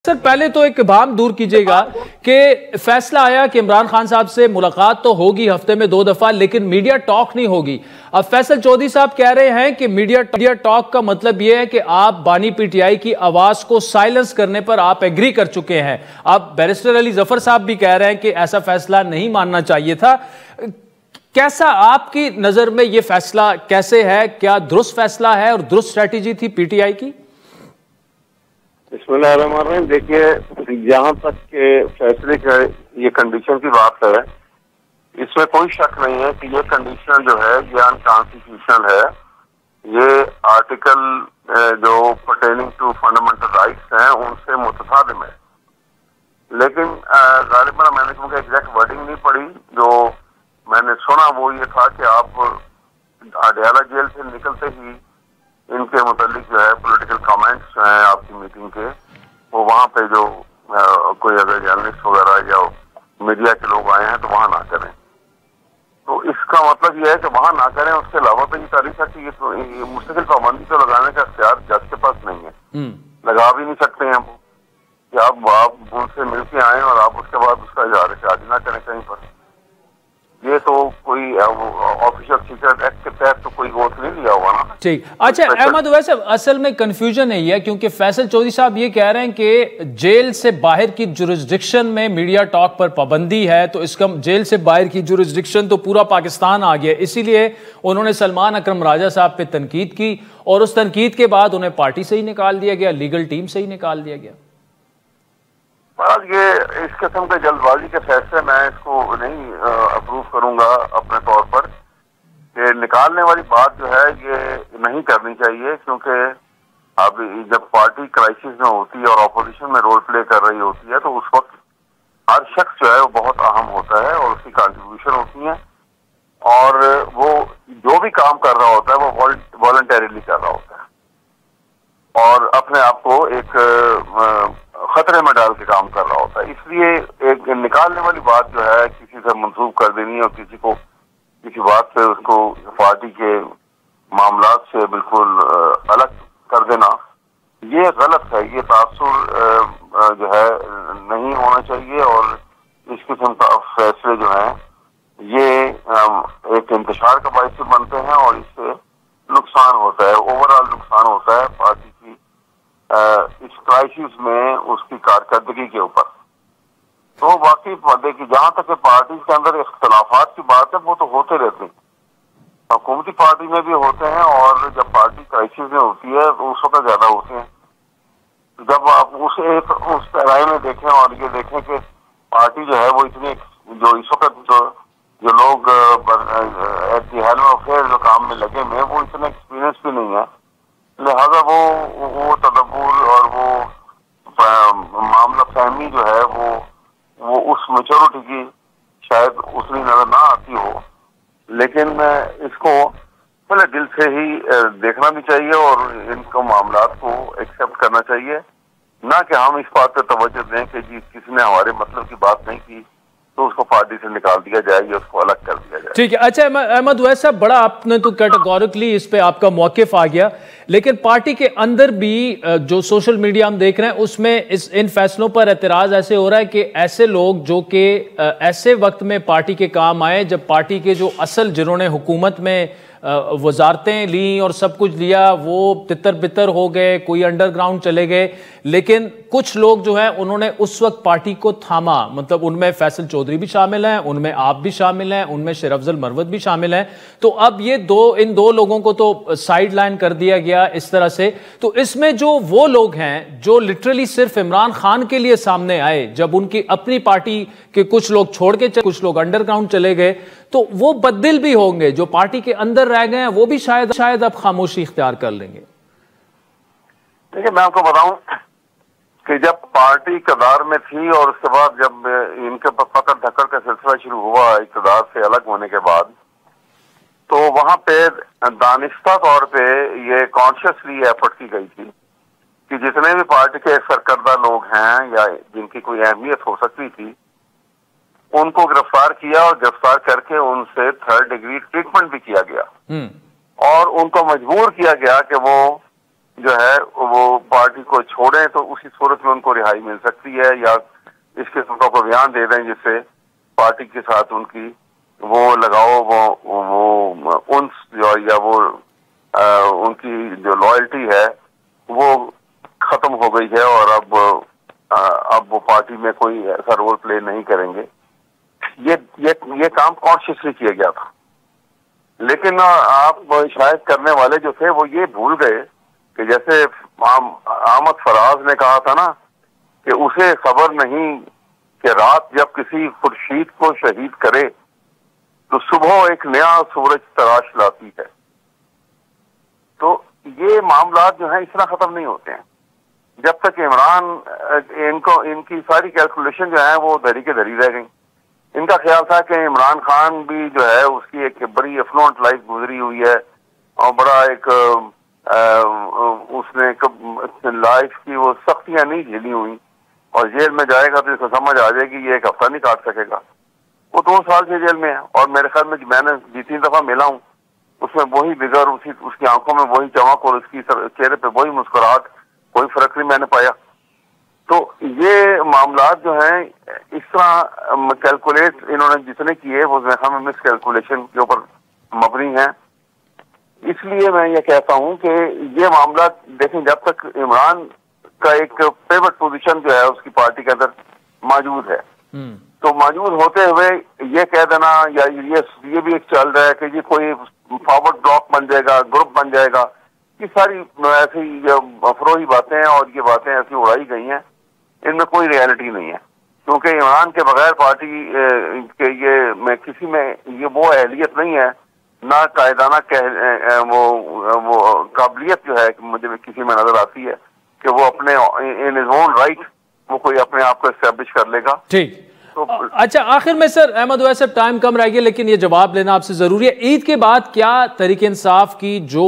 Sir पहले तो एक बाम दूर कीजिएगा कि फैसला आया कि इमरान खान साहब से मुलाकात तो होगी हफ्ते में 2 दफा, लेकिन मीडिया टॉक नहीं होगी। अब फैसल चौधरी साहब कह रहे हैं कि मीडिया टॉक का मतलब यह है कि आप बानी पीटीआई की आवाज को साइलेंस करने पर आप एग्री कर चुके हैं। अब बैरिस्टर अली जफर साहब भी कह रहे हैं कि ऐसा फैसला नहीं मानना चाहिए था। कैसा आपकी नजर में यह फैसला कैसे है? क्या दुरुस्त फैसला है और दुरुस्त स्ट्रैटेजी थी पीटीआई की? बिस्मिल्लाहिर्रहमानिर्रहीम। देखिए, जहाँ तक के फैसले का ये कंडीशन की बात है, इसमें कोई शक नहीं है कि ये कंडीशन जो है ये अनकॉन्स्टिट्यूशनल है। ये आर्टिकल जो पर्टेनिंग टू फंडामेंटल राइट्स हैं उनसे मुतसादिम है। लेकिन गालिबन मैंने क्योंकि एग्जैक्ट वर्डिंग नहीं पढ़ी, जो मैंने सुना वो ये था कि आप अडयाला जेल से निकलते ही इनके मुतालिक जो है पॉलिटिकल कमेंट्स जो है आपकी मीटिंग के, वो वहाँ पे जो कोई अगर जर्नलिस्ट वगैरह या मीडिया के लोग आए हैं तो वहाँ ना करें। तो इसका मतलब ये है कि वहाँ ना करें। उसके अलावा तो ये तारीफ है कि ये मुस्तकिल पाबंदी तो लगाने का इख्तियार जज के पास नहीं है, लगा भी नहीं सकते हैं वो कि आप उनसे मिल के आए और आप उसके बाद उसका इजहार शादी ना करें कहीं पर। ये तो कोई ऑफिशियल सीक्रेट एक्ट के तहत तो कोई वोट नहीं लिया हुआ ना। ठीक। अच्छा अहमद, वैसे असल में कंफ्यूजन नहीं है क्योंकि फैसल चौधरी साहब ये कह रहे हैं कि जेल से बाहर की जुरिस्डिक्शन में मीडिया टॉक पर पाबंदी है, तो इसका जेल से बाहर की जुरिस्डिक्शन तो पूरा पाकिस्तान आ गया। इसीलिए उन्होंने सलमान अकरम राजा साहब पे तनकीद की और उस तनकीद के बाद उन्हें पार्टी से ही निकाल दिया गया, लीगल टीम से ही निकाल दिया गया। ये इस किस्म के जल्दबाजी के फैसले मैं इसको नहीं अप्रूव करूंगा अपने तौर पर। कि निकालने वाली बात जो है ये नहीं करनी चाहिए, क्योंकि अब जब पार्टी क्राइसिस में होती है और ऑपोजिशन में रोल प्ले कर रही होती है तो उस वक्त हर शख्स जो है वो बहुत अहम होता है और उसकी कंट्रीब्यूशन होती है, और वो जो भी काम कर रहा होता है वो वॉलंटरीली कर रहा होता है और अपने आप को एक खतरे में डाल के काम कर रहा होता है। इसलिए एक निकालने वाली बात जो है किसी से मंसूब कर देनी और किसी को किसी बात से उसको पार्टी के मामलात से बिल्कुल अलग कर देना, ये गलत है। ये तासुर जो है नहीं होना चाहिए और इस किस्म का फैसले जो है ये एक इंतशार का बायस बनते हैं और इससे नुकसान होता है, ओवरऑल नुकसान होता है पार्टी की इस क्राइसिस में उसकी कारकर्दगी के ऊपर। तो बाकी देखिए, जहां तक पार्टी के अंदर इख्तलाफात की बात है वो तो होते रहते हैं, हुकूमती पार्टी में भी होते हैं और जब पार्टी क्राइसिस में होती है तो उस वक्त ज्यादा होते हैं। जब आप उस पैराई में देखें और ये देखें कि पार्टी जो है वो इतनी जो इस वक्त जो लोग अफेयर जो काम में लगे हुए वो इतने एक्सपीरियंस भी नहीं है, लिहाजा वो तदब्बुर और वो मामला फहमी जो है वो उस मैच्योरिटी की शायद उतनी नजर ना आती हो। लेकिन इसको पहले दिल से ही देखना भी चाहिए और इनको मामलात को एक्सेप्ट करना चाहिए, ना कि हम इस बात पर तवज्जो दें कि जी किसी ने हमारे मतलब की बात नहीं की तो उसको पार्टी से निकाल दिया जाए या उसको अलग कर दिया जाए। ठीक है। अच्छा अहमद, वैसा बड़ा आपने तो कैटेगोरिकली इस पे आपका मौकिफ आ गया, लेकिन पार्टी के अंदर भी जो सोशल मीडिया हम देख रहे हैं उसमें इन फैसलों पर एतराज ऐसे हो रहा है कि ऐसे लोग जो कि ऐसे वक्त में पार्टी के काम आए जब पार्टी के जो असल जिन्होंने हुकूमत में वजारतें ली और सब कुछ लिया वो तितर बितर हो गए, कोई अंडरग्राउंड चले गए, लेकिन कुछ लोग जो हैं उन्होंने उस वक्त पार्टी को थामा। मतलब उनमें फैसल चौधरी भी शामिल हैं, उनमें आप भी शामिल हैं, उनमें शेर अफजल मरवत भी शामिल हैं। तो अब ये इन दो लोगों को तो साइड लाइन कर दिया गया इस तरह से। तो इसमें जो वो लोग हैं जो लिटरली सिर्फ इमरान खान के लिए सामने आए, जब उनकी अपनी पार्टी के कुछ लोग छोड़ के कुछ लोग अंडरग्राउंड चले गए, तो वो बददिल भी होंगे। जो पार्टी के अंदर रह गए हैं वो भी शायद अब खामोशी इख्तियार कर लेंगे। देखिए, मैं आपको बताऊं कि जब पार्टी इक़्तिदार में थी और उसके बाद जब इनके पकड़ धक्कड़ का सिलसिला शुरू हुआ इक़्तिदार से अलग होने के बाद, तो वहां पे दानिस्ता तौर पे ये कॉन्शियसली एफर्ट की गई थी कि जितने भी पार्टी के सरकर्दा लोग हैं या जिनकी कोई अहमियत हो सकती थी उनको गिरफ्तार किया और गिरफ्तार करके उनसे 3rd डिग्री ट्रीटमेंट भी किया गया और उनको मजबूर किया गया कि वो जो है वो पार्टी को छोड़ें तो उसी सूरत में उनको रिहाई मिल सकती है, या इस किस्म का कोई बयान दे दें जिससे पार्टी के साथ उनकी वो लगाओ वो उन्स जो या वो उनकी जो लॉयल्टी है वो खत्म हो गई है और अब वो पार्टी में कोई ऐसा रोल प्ले नहीं करेंगे। ये काम कॉन्शियसली किया गया था, लेकिन आप शायद करने वाले जो थे वो ये भूल गए कि जैसे अहमद फराज ने कहा था ना कि उसे खबर नहीं कि रात जब किसी खुर्शीद को शहीद करे तो सुबह एक नया सूरज तराश लाती है। तो ये मामला जो है इस तरह खत्म नहीं होते हैं जब तक इनकी सारी कैलकुलेशन जो है वो धरी के धरी रह गई। इनका ख्याल था कि इमरान खान भी जो है उसकी एक बड़ी अफलुएंट लाइफ गुजरी हुई है और बड़ा एक उसने लाइफ की वो सख्तियां नहीं झेली हुई और जेल में जाएगा तो इसको समझ आ जाएगी ये एक हफ्ता नहीं काट सकेगा। वो 2 साल से जेल में है और मेरे ख्याल में मैंने 2-3 दफा मिला हूँ, उसमें वही बिगर, उसकी आंखों में वही चमक और उसकी चेहरे पे वही मुस्कुराहट, कोई फर्क नहीं मैंने पाया। तो ये मामला जो है इस तरह कैलकुलेट इन्होंने जितने किए वो हमें मिस कैलकुलेशन के ऊपर मबनी है। इसलिए मैं ये कहता हूं कि ये मामला देखें जब तक इमरान का एक फेवरेट पोजीशन जो है उसकी पार्टी के अंदर मौजूद है तो मौजूद होते हुए ये कह देना या ये भी एक चल रहा है कि ये कोई फॉरवर्ड ब्लॉक बन जाएगा, ग्रुप बन जाएगा, ये सारी ऐसी अफरोही बातें हैं और ये बातें ऐसी उड़ाई गई हैं, इनमें कोई रियलिटी नहीं है क्योंकि इमरान के बगैर पार्टी के ये किसी में ये वो अहलियत नहीं है, ना कायदाना वो काबिलियत जो है मुझे किसी में नजर आती है कि वो अपने इन हिज ओन राइट वो कोई अपने आप को एस्टेब्लिश कर लेगा। ठीक तो अच्छा, आखिर में सर अहमद वैसे टाइम कम रह गया लेकिन ये जवाब लेना आपसे जरूरी है। ईद के बाद क्या तहरीक इंसाफ की जो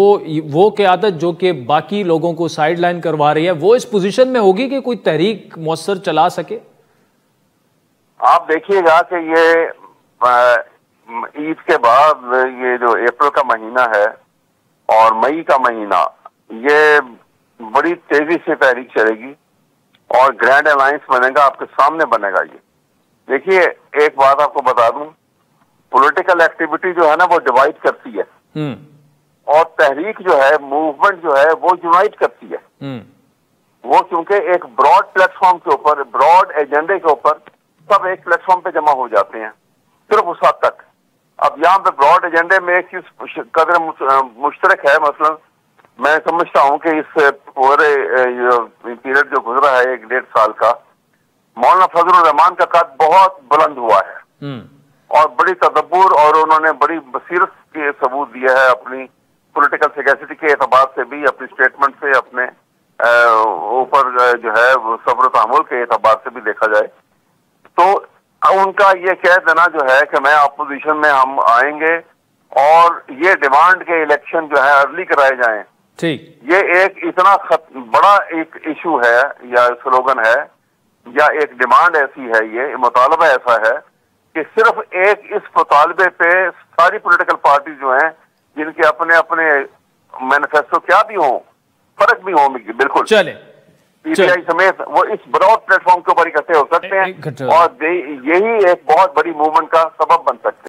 वो क़यादत जो कि बाकी लोगों को साइडलाइन करवा रही है वो इस पोजीशन में होगी कि कोई तहरीक मौसर चला सके? आप देखिएगा कि ये ईद के बाद ये जो अप्रैल का महीना है और मई का महीना ये बड़ी तेजी से तहरीक चलेगी और ग्रैंड अलायंस बनेगा, आपके सामने बनेगा। ये देखिए एक बात आपको बता दूं, पॉलिटिकल एक्टिविटी जो है ना वो डिवाइड करती है और तहरीक जो है मूवमेंट जो है वो यूनाइट करती है। वो क्योंकि एक ब्रॉड प्लेटफॉर्म के ऊपर, ब्रॉड एजेंडे के ऊपर सब एक प्लेटफॉर्म पे जमा हो जाते हैं सिर्फ उस हद तक। अब यहाँ पे ब्रॉड एजेंडे में एक चीज कदर मुश्तरक है, मसलन मैं समझता हूँ कि इस पूरे पीरियड जो गुजरा है 1-1.5 साल का, मौलाना फजलुर रहमान का कद बहुत बुलंद हुआ है और बड़ी तदब्बुर और उन्होंने बड़ी बसीरत के सबूत दिया है अपनी पॉलिटिकल सैगैसिटी के एतबार से भी, अपनी स्टेटमेंट से, अपने ऊपर जो है सब्र तहम्मुल के एतबार से भी देखा जाए तो उनका ये कह देना जो है कि मैं अपोजिशन में हम आएंगे और ये डिमांड के इलेक्शन जो है अर्ली कराए जाएं, ठीक, ये एक इतना बड़ा एक इशू है या स्लोगन है या एक डिमांड ऐसी है, ये मुतालबा ऐसा है कि सिर्फ एक इस मुतालबे पे सारी पॉलिटिकल पार्टी जो हैं जिनके अपने अपने मैनिफेस्टो क्या भी हों, फर्क भी हों, बिल्कुल चले पीटीआई समेत वो इस ब्रॉड प्लेटफॉर्म के ऊपर इकट्ठे हो सकते हैं और यही एक बहुत बड़ी मूवमेंट का सबब बन सकते हैं।